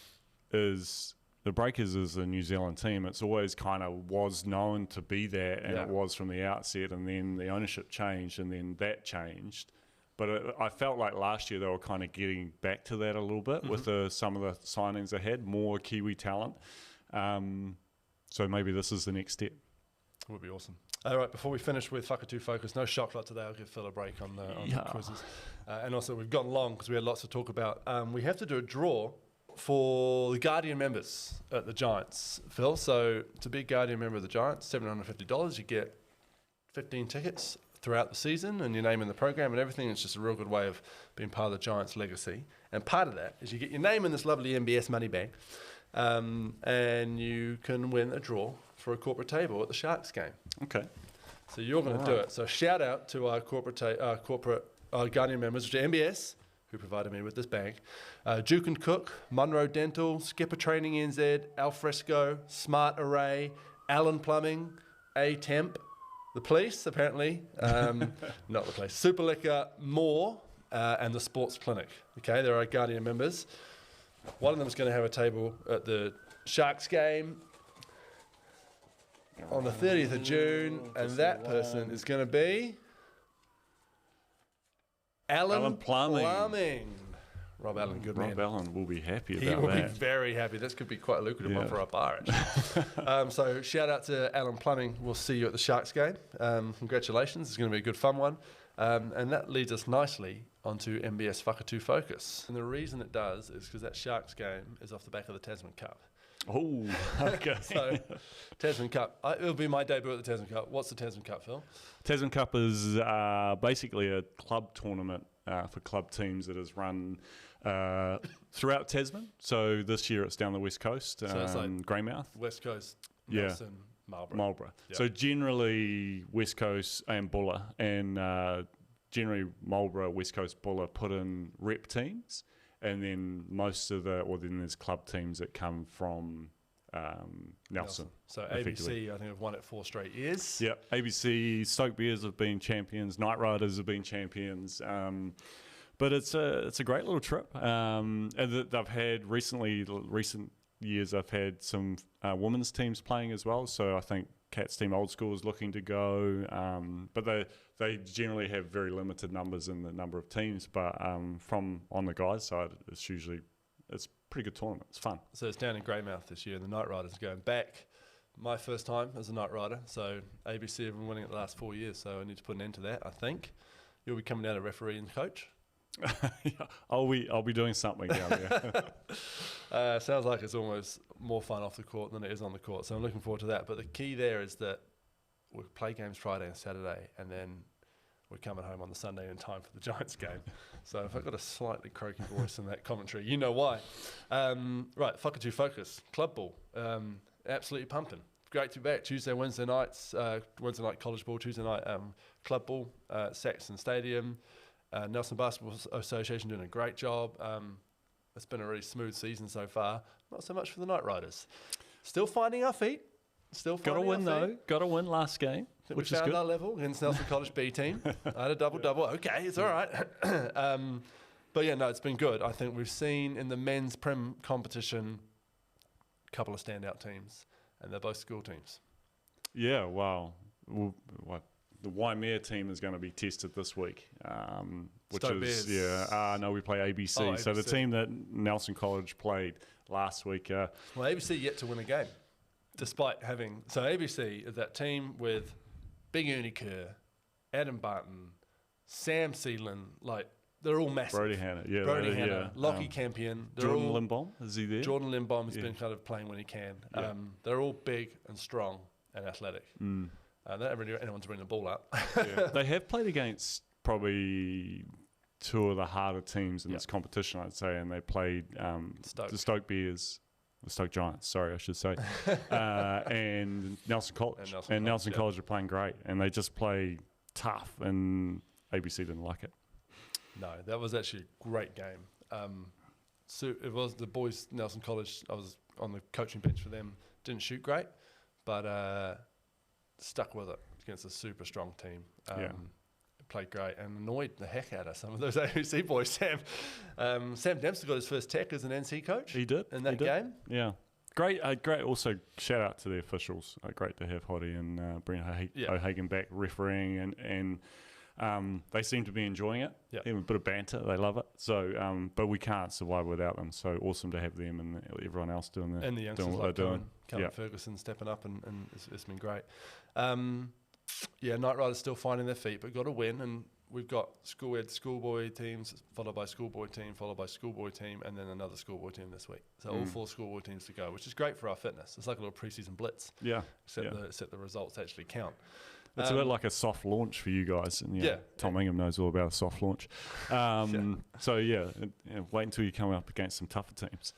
the Breakers is a New Zealand team. It's always kind of was known to be that, and it was from the outset, and then the ownership changed, and then that changed. But I felt like last year they were kind of getting back to that a little bit with some of the signings they had, more Kiwi talent. So maybe this is the next step. It would be awesome. All right, before we finish with Whakatū Focus, no shot clock today. I'll give Phill a break on the quizzes. And also, we've gone long because we had lots to talk about. We have to do a draw for the Guardian members at the Giants, Phill. So to be a Guardian member of the Giants, $750, you get 15 tickets throughout the season, and your name in the program and everything. It's just a real good way of being part of the Giants' legacy. And part of that is you get your name in this lovely NBS money bank, and you can win a draw for a corporate table at the Sharks game. Okay. So you're going to do it. So shout out to our corporate Guardian members, which are NBS, who provided me with this bank, Duke and Cook, Munro Dental, Skipper Training NZ, Alfresco, Smart Array, Allen Plumbing, A-Temp, the police, apparently, not the police, Super Liquor, More, and the Sports Clinic. Okay, they're our Guardian members. One of them is going to have a table at the Sharks game on the 30th of June, and that person is going to be Allen Plumbing. Rob Allen, good man. Rob Allen will be happy about that. He will be very happy. This could be quite a lucrative one for our bar, actually. So shout out to Allen Plumbing. We'll see you at the Sharks game. Congratulations. It's going to be a good fun one. And that leads us nicely onto NBS Whakatū Focus. And the reason it does is because that Sharks game is off the back of the Tasman Cup. Oh, okay. So, Tasman Cup. It'll be my debut at the Tasman Cup. What's the Tasman Cup, Phill? Tasman Cup is basically a club tournament for club teams that is run throughout Tasman. So this year it's down the west coast, so it's like Greymouth. West Coast, Nelson, Marlborough. Yep. So generally West Coast and Buller, and generally Marlborough, West Coast, Buller put in rep teams. And then then there's club teams that come from Nelson. So ABC, I think, have won it 4 straight years. Yeah, ABC, Stoke Bears have been champions, Knight Riders have been champions. But it's a great little trip. And they've had recent years, I've had some women's teams playing as well. So I think Cats team Old School is looking to go, but they generally have very limited numbers in the number of teams. But from on the guys' side, it's a pretty good tournament. It's fun. So it's down in Greymouth this year, and the Night Riders are going back. My first time as a Night Rider, so ABC have been winning it the last 4 years, so I need to put an end to that, I think. You'll be coming down to referee and coach? Yeah, I'll be doing something down there. Sounds like it's almost more fun off the court than it is on the court, so I'm looking forward to that. But the key there is that we play games Friday and Saturday, and then we're coming home on the Sunday in time for the Giants game. So if I've got a slightly croaky voice in that commentary, you know why. Right, Whakatū Focus, Club Ball. Absolutely pumping. Great to be back. Tuesday, Wednesday nights, Wednesday night college ball, Tuesday night club ball, Saxon Stadium. Nelson Basketball Association doing a great job. It's been a really smooth season so far. Not so much for the Night Riders. Still finding our feet. Got to win though. Got to win last game, which is good. We found our level against Nelson College B team. I had a double-double. Okay, it's all right. But yeah, no, it's been good. I think we've seen in the men's Prem competition a couple of standout teams, and they're both school teams. Yeah, wow. The Waimea team is going to be tested this week, which Stoke is Bears. no, we play ABC. Oh, So the ABC. team that Nelson College played last week. Well, ABC yet to win a game, despite having... So ABC is that team with Big Uniker, Adam Barton, Sam Seelan, like, they're all massive. Brody Hanna, Lockie Campion. Jordan Limbom, is he there? Jordan Limbom has been kind of playing when he can. Yeah. They're all big and strong and athletic. They don't really anyone to bring the ball up. Yeah. They have played against probably two of the harder teams in this competition, I'd say, and they played the Stoke Bears, the Stoke Giants, sorry, I should say, and Nelson College. And Nelson College are playing great, and they just play tough, and ABC didn't like it. No, that was actually a great game. So it was the boys, Nelson College, I was on the coaching bench for them, didn't shoot great, but stuck with it against a super strong team. Played great and annoyed the heck out of some of those ABC boys. Sam Dempster got his first tech as an NC coach. He did. In that game. Yeah. Great. Also, shout out to the officials. Great to have Hoddy and Brent O'Hagan back refereeing, and they seem to be enjoying it. Yeah. Even a bit of banter. They love it. So, but we can't survive without them. So awesome to have them and everyone else doing that. And the youngsters doing what like they're doing. Callum Ferguson stepping up, and it's been great. Night Riders still finding their feet, but got to win. And we've got schoolboy teams, followed by schoolboy team, followed by schoolboy team, and then another schoolboy team this week. So all 4 schoolboy teams to go, which is great for our fitness. It's like a little preseason blitz. Yeah. Except the results actually count. It's a bit like a soft launch for you guys. And Tom Ingham knows all about a soft launch. So wait until you come up against some tougher teams.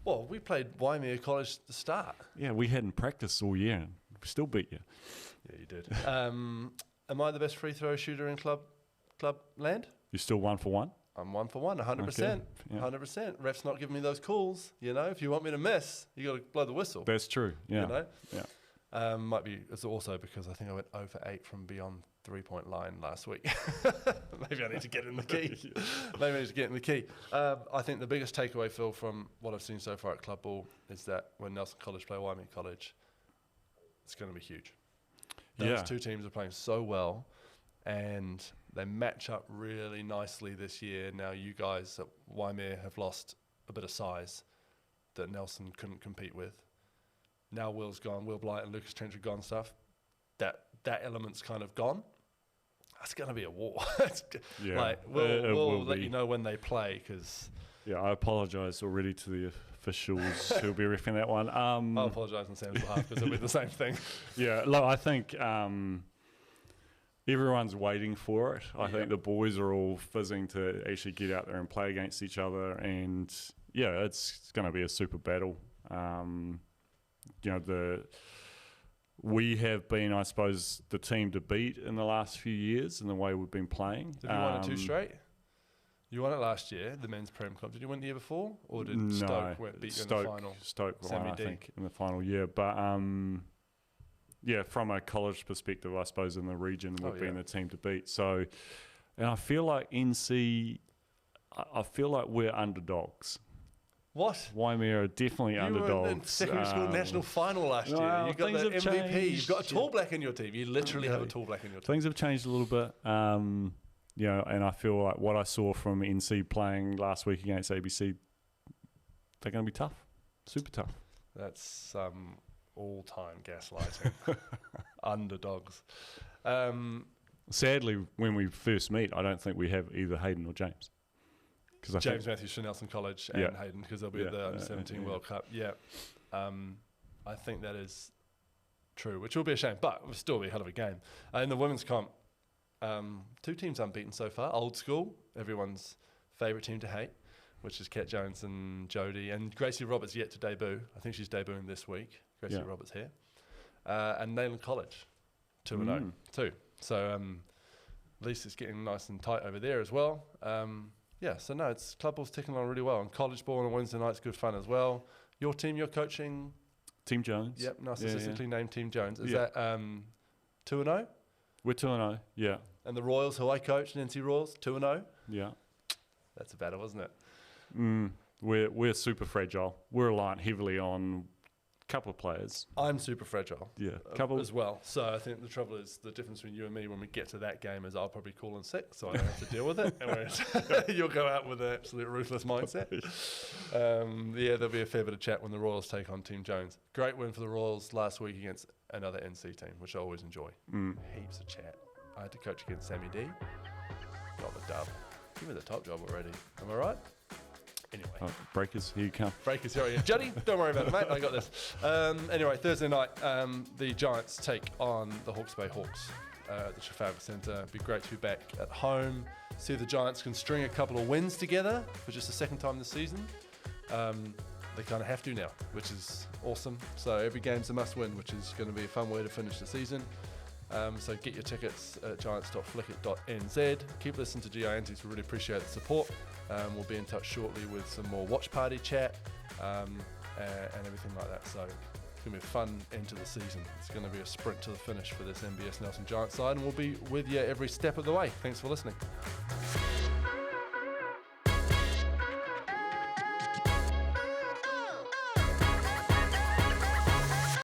Well, we played Waimea College to start. Yeah, we hadn't practiced all year and we still beat you. Yeah, you did. Am I the best free throw shooter in club land? You're still 1 for 1? I'm 1 for 1, 100%. Okay. Yeah. 100%. Ref's not giving me those calls. If you want me to miss, you got to blow the whistle. That's true. Yeah. Yeah. Might be. It's also because I think I went 0 for 8 from beyond 3-point line last week. Maybe I need to get in the key. I think the biggest takeaway, Phil, from what I've seen so far at club ball is that when Nelson College play Waimea College, it's going to be huge. Those two teams are playing so well, and they match up really nicely this year. Now you guys at Waimea have lost a bit of size that Nelson couldn't compete with. Now Will's gone, Will Blight and Lucas Trench have gone stuff. That element's kind of gone. That's going to be a war. We'll let you know when they play, because... Yeah, I apologise already to the officials who'll be refereeing that one. I'll apologise on Sam's behalf because it'll be the same thing. Yeah, look, I think everyone's waiting for it. I think the boys are all fizzing to actually get out there and play against each other, and it's going to be a super battle. We have been, I suppose, the team to beat in the last few years in the way we've been playing. Did you win it 2 straight? You won it last year, the men's Prem Club. Did you win the year before, or did Stoke beat you in the final? Stoke won, I think, in the final year. But from a college perspective, I suppose in the region we've been the team to beat. So, and I feel like NC, I feel like we're underdogs. What? Waimea are definitely You underdogs. were in secondary school national final last year. You got things the have MVP. changed. You've got a tall black in your team. You literally have a tall black in your team. Things have changed a little bit. And I feel like what I saw from NC playing last week against ABC, they're going to be tough. Super tough. That's all-time gaslighting. Underdogs. Sadly, when we first meet, I don't think we have either Hayden or James. James Matthews from Nelson College and Hayden, because they'll be at the Under-17 World Cup. Yeah. I think that is true, which will be a shame, but it will still be a hell of a game. In the women's comp, 2 teams unbeaten so far. Old school, everyone's favourite team to hate, which is Kat Jones and Jodie. And Gracie Roberts yet to debut. I think she's debuting this week. Gracie Roberts here. And Nayland College, 2-0 too. So at least it's getting nice and tight over there as well. It's club ball's ticking along really well. And college ball on a Wednesday night's good fun as well. Your team, you're coaching? Team Jones. Yep, narcissistically named Team Jones. Is that 2-0? We're 2-0, yeah. And the Royals, who I coach, NC Royals, 2-0? Yeah. That's a battle, isn't it? We're super fragile. We're reliant heavily on a couple of players. I'm super fragile. Yeah, couple as well. So I think the trouble is the difference between you and me when we get to that game is I'll probably call in sick, so I don't have to deal with it. Whereas you'll go out with an absolute ruthless mindset. There'll be a fair bit of chat when the Royals take on Team Jones. Great win for the Royals last week against another NC team, which I always enjoy. Heaps of chat. I had to coach against Sammy D. Got the dub. Give me the top job already. Am I right? Anyway. Breakers, here you come. Breakers, here I am. Juddy, don't worry about it, mate. I got this. Anyway, Thursday night, the Giants take on the Hawke's Bay Hawks at the Trafalgar Centre. It'd be great to be back at home. See if the Giants can string a couple of wins together for just the second time this season. They kind of have to now, which is awesome. So every game's a must-win, which is going to be a fun way to finish the season. So get your tickets at giants.flickit.nz. Keep listening to G.I.Antics. We really appreciate the support. We'll be in touch shortly with some more watch party chat and everything like that. So it's going to be a fun end to the season. It's going to be a sprint to the finish for this NBS Nelson Giants side, and we'll be with you every step of the way. Thanks for listening.